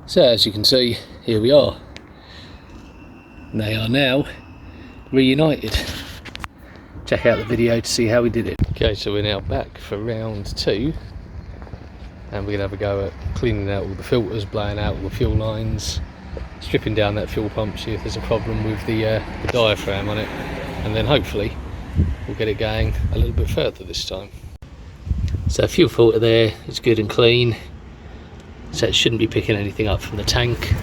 So as you can see, here we are. They are now reunited. Check out the video to see how we did it. Okay, so we're now back for round 2, and we're gonna have a go at cleaning out all the filters, blowing out all the fuel lines, stripping down that fuel pump, see if there's a problem with the diaphragm on it, and then hopefully we'll get it going a little bit further this time. So fuel filter there is good and clean, so it shouldn't be picking anything up from the tank.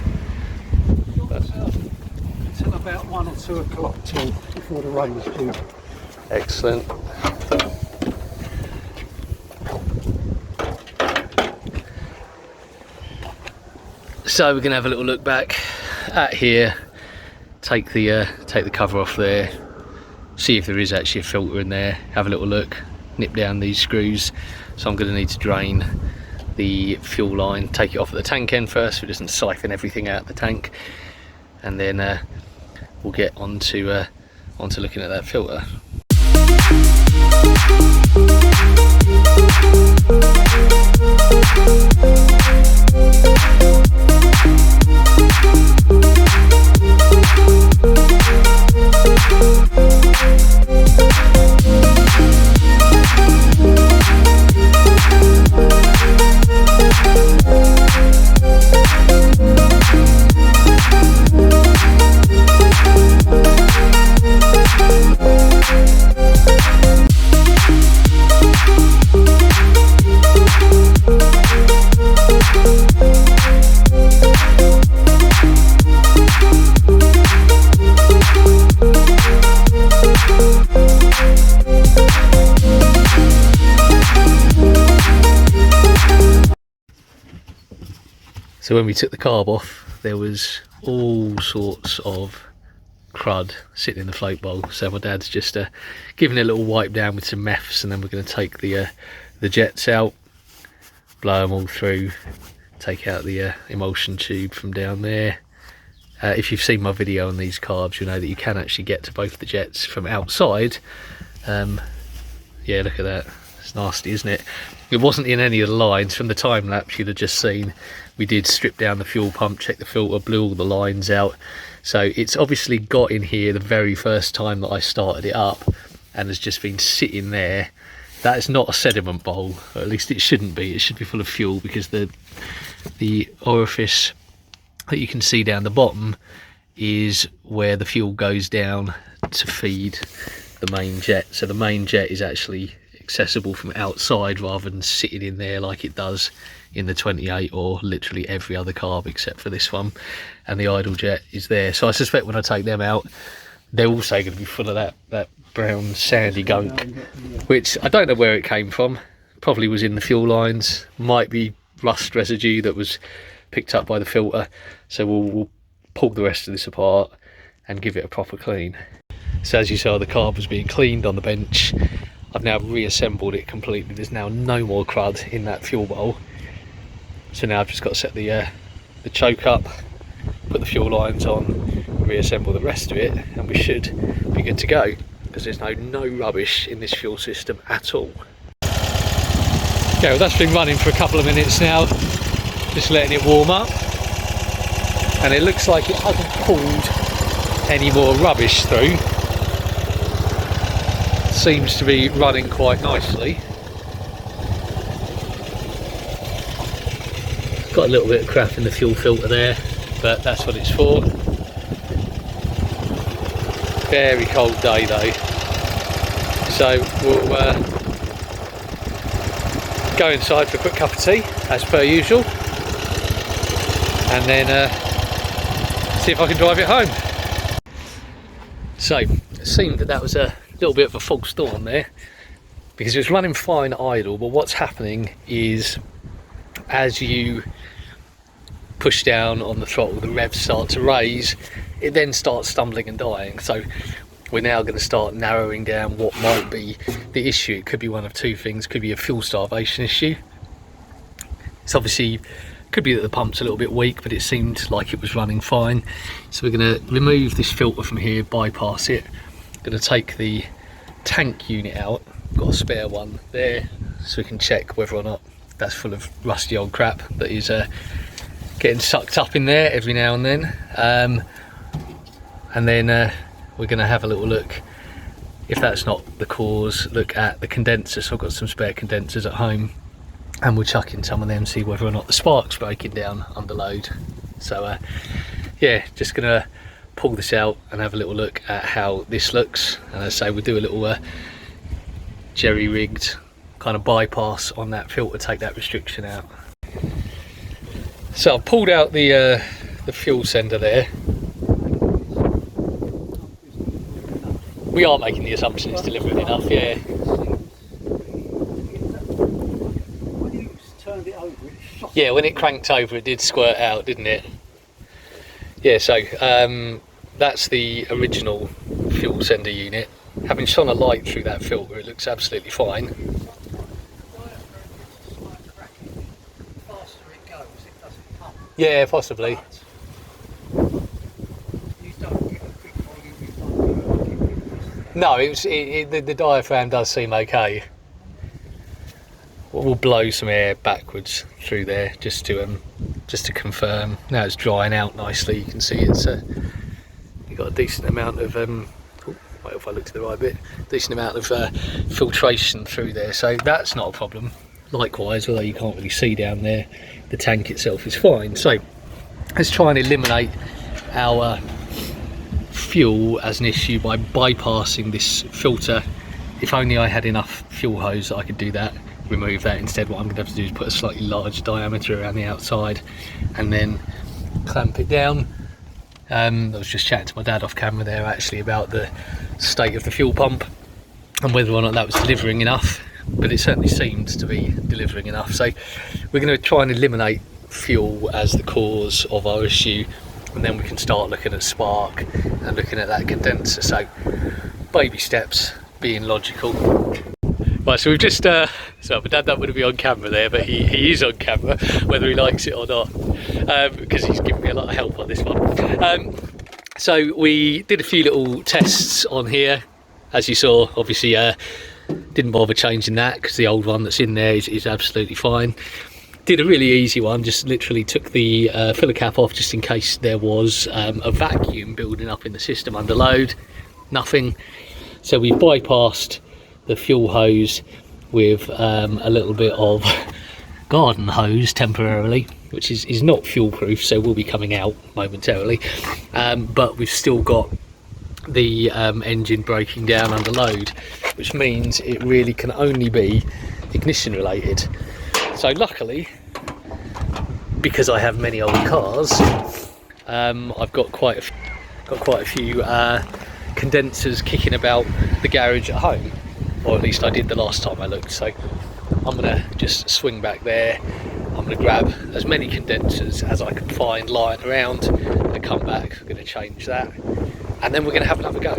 Until about 1 or 2 o'clock before the rain is due. Excellent. So we're going to have a little look back at here, take the cover off there, see if there is actually a filter in there, have a little look, nip down these screws. So I'm going to need to drain the fuel line, take it off at the tank end first so it doesn't siphon everything out the tank, and then we'll get onto looking at that filter. So when we took the carb off, there was all sorts of crud sitting in the float bowl. So my dad's just giving it a little wipe down with some meths, and then we're going to take the jets out, blow them all through, take out the emulsion tube from down there. If you've seen my video on these carbs, you know that you can actually get to both the jets from outside. Yeah, look at that. It's nasty, isn't it? It wasn't in any of the lines. From the time lapse you'd have just seen, we did strip down the fuel pump, check the filter, blew all the lines out. So it's obviously got in here the very first time that I started it up, and has just been sitting there. That is not a sediment bowl, or at least it shouldn't be. It should be full of fuel, because the orifice that you can see down the bottom is where the fuel goes down to feed the main jet. So the main jet is actually accessible from outside rather than sitting in there like it does in the 28 or literally every other carb except for this one, and the idle jet is there. So I suspect when I take them out, they're also going to be full of that brown sandy gunk, which I don't know where it came from. Probably was in the fuel lines, might be rust residue that was picked up by the filter. So we'll pull the rest of this apart and give it a proper clean. So as you saw, the carb was being cleaned on the bench. I've now reassembled it completely. There's now no more crud in that fuel bowl. So now I've just got to set the choke up, put the fuel lines on, reassemble the rest of it, and we should be good to go, because there's no rubbish in this fuel system at all. Okay, well that's been running for a couple of minutes now, just letting it warm up, and it looks like it hasn't pulled any more rubbish through. Seems to be running quite nicely. Got a little bit of crap in the fuel filter there, but that's what it's for. Very cold day though, so we'll go inside for a quick cup of tea as per usual, and then see if I can drive it home. So it seemed that was a little bit of a false storm there, because it was running fine idle, but what's happening is as you push down on the throttle, the revs start to raise, it then starts stumbling and dying. So we're now going to start narrowing down what might be the issue. It could be one of two things. Could be a fuel starvation issue. It's obviously could be that the pump's a little bit weak, but it seemed like it was running fine. So we're going to remove this filter from here, bypass it. Going to take the tank unit out. Got a spare one there, so we can check whether or not that's full of rusty old crap that is getting sucked up in there every now and then. And then we're going to have a little look, if that's not the cause, look at the condenser. So I've got some spare condensers at home, and we'll chuck in some of them, see whether or not the spark's breaking down under load. So yeah, just going to pull this out and have a little look at how this looks. And as I say, we'll do a little jerry-rigged kind of bypass on that filter, take that restriction out. So I've pulled out the fuel sender there. We are making the assumption it's delivering enough, yeah. When you turned it over, it shot. Yeah, when it cranked over, it did squirt out, didn't it? Yeah, so that's the original fuel sender unit. Having shone a light through that filter, it looks absolutely fine. The faster it goes, it doesn't pump. Yeah, possibly. You don't get a big volume refund. No, the diaphragm does seem okay. We'll blow some air backwards through there just to confirm. Now it's drying out nicely. You can see it's you've got a decent amount of wait, if I look to the right bit, decent amount of filtration through there. So that's not a problem. Likewise, although you can't really see down there, the tank itself is fine. So let's try and eliminate our fuel as an issue by bypassing this filter. If only I had enough fuel hose that I could do that, remove that. Instead, what I'm going to have to do is put a slightly larger diameter around the outside and then clamp it down. I was just chatting to my dad off camera there actually about the state of the fuel pump and whether or not that was delivering enough, but it certainly seemed to be delivering enough. So we're going to try and eliminate fuel as the cause of our issue, and then we can start looking at spark and looking at that condenser. So baby steps, being logical. Right, so we've just so my dad don't want to be on camera there, but he is on camera whether he likes it or not, because he's given me a lot of help on this one. So we did a few little tests on here, as you saw. Obviously didn't bother changing that because the old one that's in there is absolutely fine. Did a really easy one, just literally took the filler cap off just in case there was a vacuum building up in the system under load. Nothing. So we bypassed the fuel hose with a little bit of garden hose temporarily, which is not fuel proof, so will be coming out momentarily, but we've still got the engine breaking down under load, which means it really can only be ignition related. So luckily, because I have many old cars, I've got quite a few condensers kicking about the garage at home, or at least I did the last time I looked. So I'm gonna just swing back there. I'm gonna grab as many condensers as I can find lying around and come back. I'm gonna change that, and then we're gonna have another go.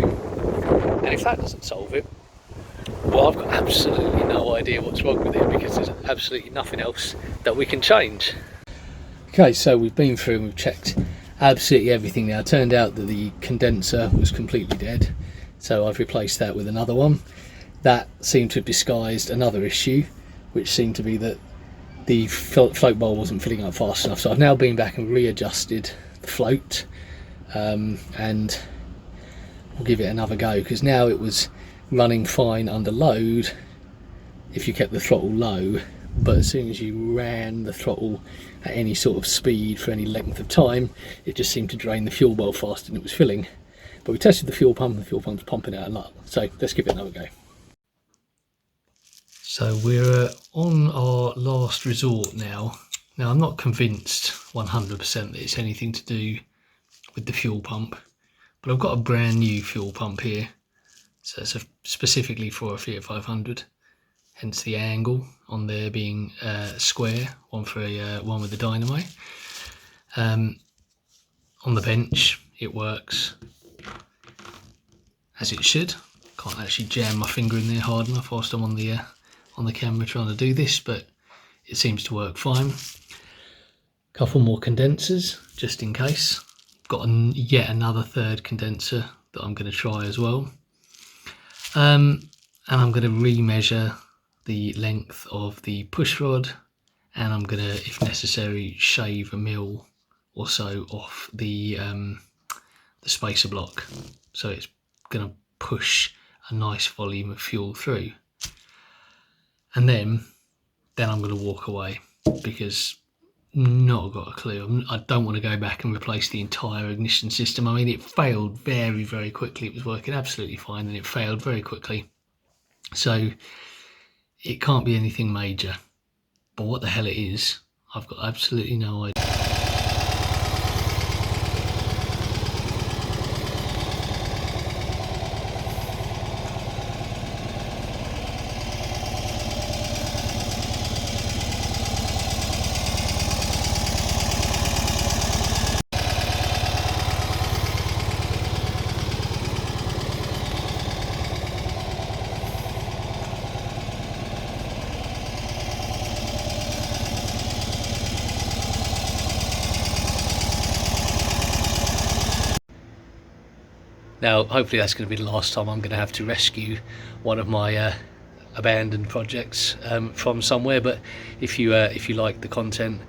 And if that doesn't solve it, well, I've got absolutely no idea what's wrong with it, because there's absolutely nothing else that we can change. Okay, so we've been through and we've checked absolutely everything now. It turned out that the condenser was completely dead, so I've replaced that with another one. That seemed to have disguised another issue, which seemed to be that the float bowl wasn't filling up fast enough. So I've now been back and readjusted the float, and we'll give it another go, because now it was running fine under load if you kept the throttle low, but as soon as you ran the throttle at any sort of speed for any length of time, it just seemed to drain the fuel bowl faster than it was filling. But we tested the fuel pump, and the fuel pump's pumping out a lot, so let's give it another go. So we're on our last resort now. Now I'm not convinced 100% that it's anything to do with the fuel pump, but I've got a brand new fuel pump here. So it's specifically for a Fiat 500, hence the angle on there being square, one for one with the dynamo. On the bench it works as it should. Can't actually jam my finger in there hard enough whilst I'm on the camera trying to do this, but it seems to work fine. Couple more condensers just in case. Got yet another third condenser that I'm going to try as well. And I'm going to remeasure the length of the push rod, and I'm going to, if necessary, shave a mil or so off the spacer block, so it's going to push a nice volume of fuel through, and then I'm going to walk away because not got a clue. I don't want to go back and replace the entire ignition system. I mean, it failed very, very quickly. It was working absolutely fine, and it failed very quickly. So it can't be anything major. But what the hell it is, I've got absolutely no idea. Now, hopefully that's going to be the last time I'm going to have to rescue one of my abandoned projects from somewhere. But if you like the content,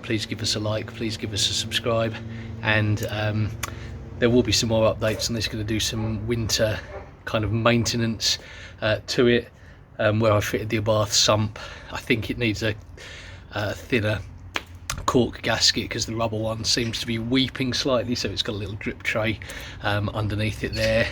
please give us a like, please give us a subscribe, and there will be some more updates on this. Going to do some winter kind of maintenance to it, where I fitted the Abarth sump. I think it needs a thinner cork gasket because the rubber one seems to be weeping slightly, so it's got a little drip tray underneath it there.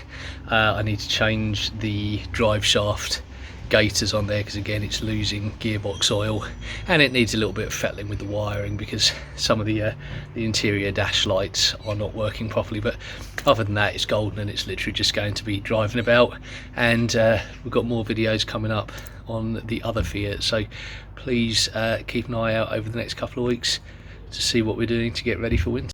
I need to change the drive shaft gaiters on there because again it's losing gearbox oil, and it needs a little bit of fettling with the wiring because some of the interior dash lights are not working properly. But other than that, it's golden, and it's literally just going to be driving about. And we've got more videos coming up on the other Fiat, so please keep an eye out over the next couple of weeks to see what we're doing to get ready for winter.